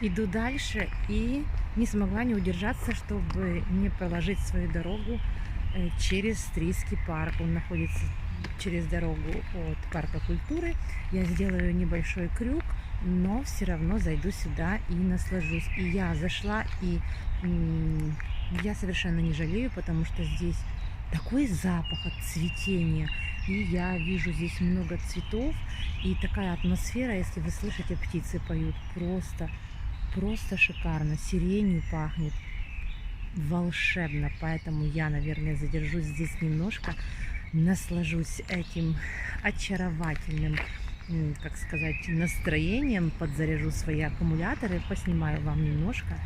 Иду дальше и не смогла не удержаться, чтобы не проложить свою дорогу через Стрийский парк. Он находится через дорогу от парка культуры. Я сделаю небольшой крюк, но все равно зайду сюда и наслажусь. И я зашла, и я совершенно не жалею, потому что здесь такой запах от цветения. И я вижу здесь много цветов, и такая атмосфера, если вы слышите, птицы поют, просто шикарно. Сиренью пахнет волшебно. Поэтому я, наверное, задержусь здесь немножко, наслажусь этим очаровательным, как сказать, настроением, подзаряжу свои аккумуляторы, поснимаю вам немножко.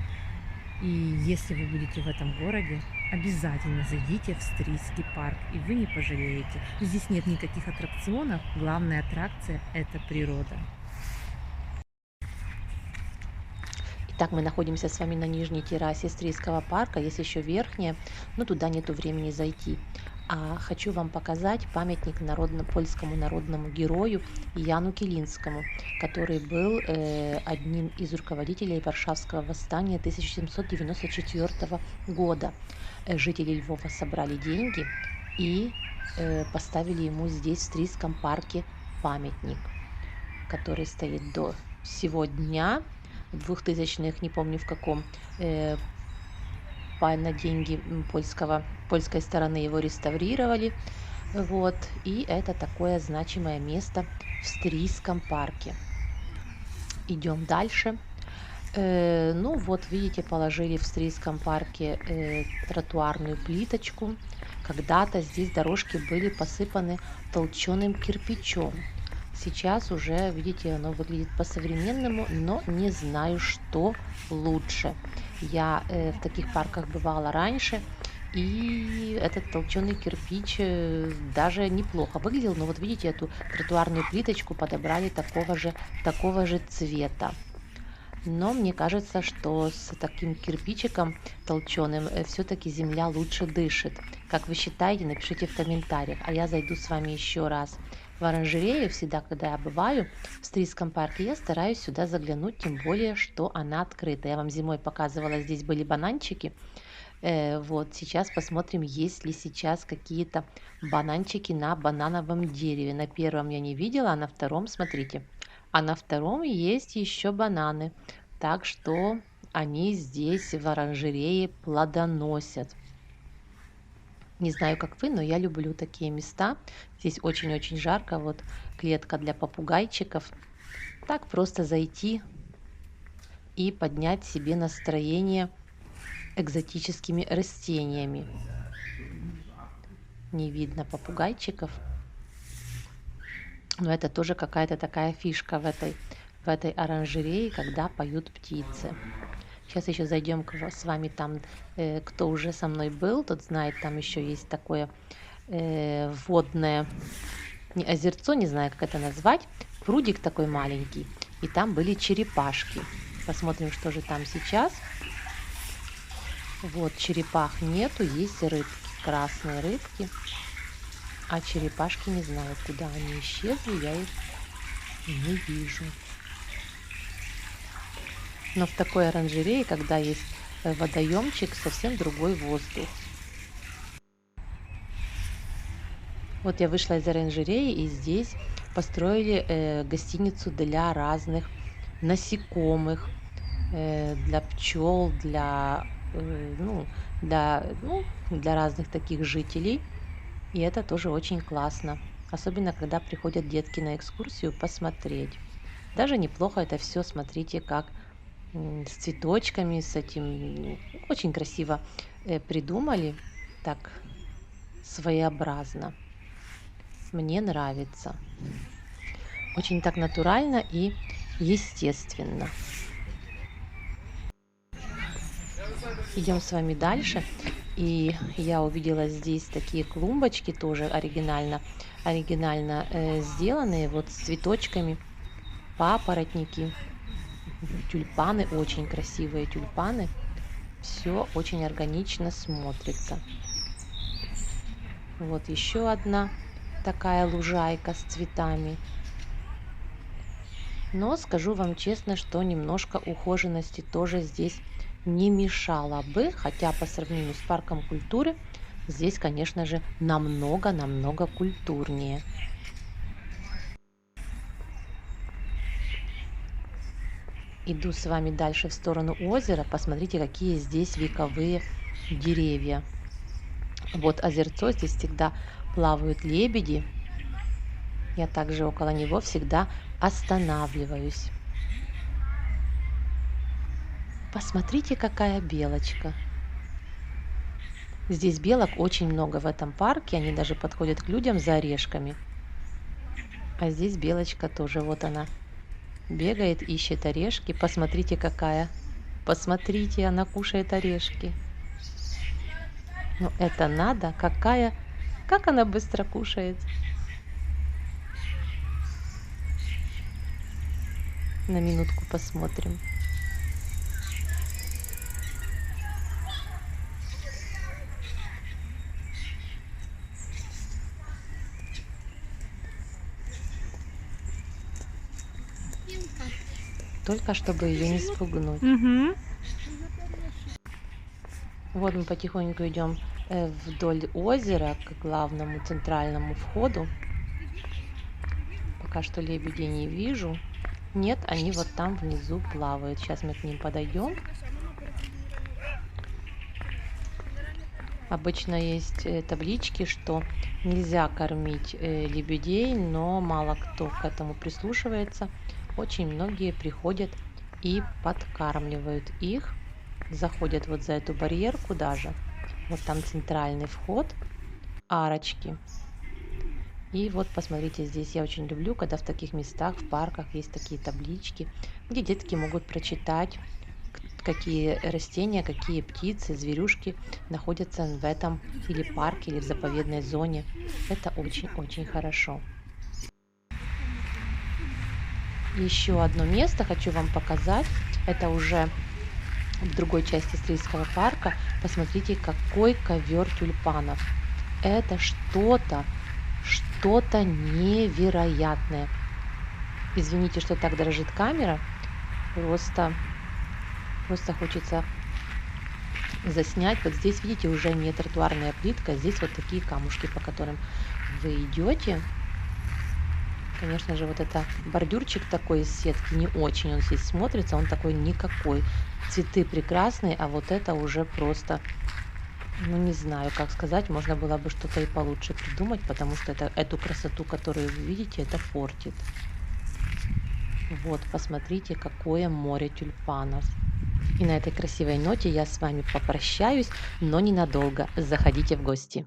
И если вы будете в этом городе, обязательно зайдите в Стрийский парк, и вы не пожалеете. Здесь нет никаких аттракционов, главная аттракция – это природа. Итак, мы находимся с вами на нижней террасе Стрийского парка, есть еще верхняя, но туда нету времени зайти. А хочу вам показать памятник польскому народному герою Яну Килинскому, который был одним из руководителей Варшавского восстания 1794 года. Жители Львова собрали деньги и поставили ему здесь, в Стрийском парке, памятник, который стоит до сего дня, в 2000-х, не помню в каком, на деньги польской стороны его реставрировали. Вот. И это такое значимое место в Стрийском парке. Идем дальше. Ну вот, видите, положили в Стрийском парке тротуарную плиточку. Когда-то здесь дорожки были посыпаны толченым кирпичом. Сейчас уже, видите, оно выглядит по-современному, но не знаю, что лучше. Я в таких парках бывала раньше, и этот толченый кирпич даже неплохо выглядел. Но вот видите, эту тротуарную плиточку подобрали такого же цвета. Но мне кажется, что с таким кирпичиком толченым все-таки земля лучше дышит. Как вы считаете, напишите в комментариях. А я зайду с вами еще раз в оранжерею. Всегда, когда я бываю в Стрийском парке, я стараюсь сюда заглянуть, тем более, что она открыта. Я вам зимой показывала, здесь были бананчики. Вот, сейчас посмотрим, есть ли сейчас какие-то бананчики на банановом дереве. На первом я не видела, а на втором, смотрите. А на втором есть еще бананы. Так что они здесь в оранжерее плодоносят. Не знаю, как вы, но я люблю такие места. Здесь очень-очень жарко. Вот клетка для попугайчиков. Так просто зайти и поднять себе настроение экзотическими растениями. Не видно попугайчиков, но это тоже какая-то такая фишка в этой оранжерее, когда поют птицы. Сейчас еще зайдем с вами там, кто уже со мной был, тот знает, там еще есть такое водное, не озерцо, не знаю, как это назвать, прудик такой маленький, и там были черепашки. Посмотрим, что же там сейчас. Вот, черепах нету, есть рыбки, красные рыбки, а черепашки не знаю, куда они исчезли, я их не вижу. Но в такой оранжерее, когда есть водоемчик, совсем другой воздух. Вот я вышла из оранжереи, и здесь построили гостиницу для разных насекомых, для пчел, для разных таких жителей. И это тоже очень классно. Особенно, когда приходят детки на экскурсию посмотреть. Даже неплохо это все, смотрите, как с цветочками, с этим. Очень красиво придумали, так своеобразно. Мне нравится. Очень так натурально и естественно. Идем с вами дальше. И я увидела здесь такие клумбочки, тоже оригинально сделанные, вот с цветочками, папоротники, тюльпаны, очень красивые тюльпаны. Все очень органично смотрится. Вот еще одна такая лужайка с цветами. Но скажу вам честно, что немножко ухоженности тоже здесь не мешало бы, хотя по сравнению с парком культуры здесь, конечно же, намного культурнее. Иду с вами дальше в сторону озера. Посмотрите, какие здесь вековые деревья. Вот озерцо, здесь всегда плавают лебеди. Я также около него всегда останавливаюсь. Посмотрите, какая белочка. Здесь белок очень много в этом парке, они даже подходят к людям за орешками. А здесь белочка тоже, вот она, бегает, ищет орешки. Посмотрите, какая. Посмотрите, она кушает орешки. Ну это надо, какая, как она быстро кушает. На минутку посмотрим. Только чтобы ее не спугнуть. Мгм. Вот мы потихоньку идем вдоль озера к главному центральному входу. Пока что лебедей не вижу. Нет, они вот там внизу плавают. Сейчас мы к ним подойдем. Обычно есть таблички, что нельзя кормить лебедей, но мало кто к этому прислушивается. Очень многие приходят и подкармливают их, заходят вот за эту барьерку даже. Вот там центральный вход, арочки. И вот посмотрите, здесь я очень люблю, когда в таких местах, в парках есть такие таблички, где детки могут прочитать, какие растения, какие птицы, зверюшки находятся в этом или парке, или в заповедной зоне. Это очень-очень хорошо. Еще одно место хочу вам показать. Это уже в другой части Стрийского парка. Посмотрите, какой ковер тюльпанов. Это что-то невероятное. Извините, что так дрожит камера. Просто хочется заснять. Вот здесь, видите, уже не тротуарная плитка, здесь вот такие камушки, по которым вы идете. Конечно же, вот это бордюрчик такой из сетки, не очень он здесь смотрится, он такой никакой. Цветы прекрасные, а вот это уже просто, ну не знаю, как сказать, можно было бы что-то и получше придумать, потому что эту красоту, которую вы видите, это портит. Вот, посмотрите, какое море тюльпанов. И на этой красивой ноте я с вами попрощаюсь, но ненадолго. Заходите в гости.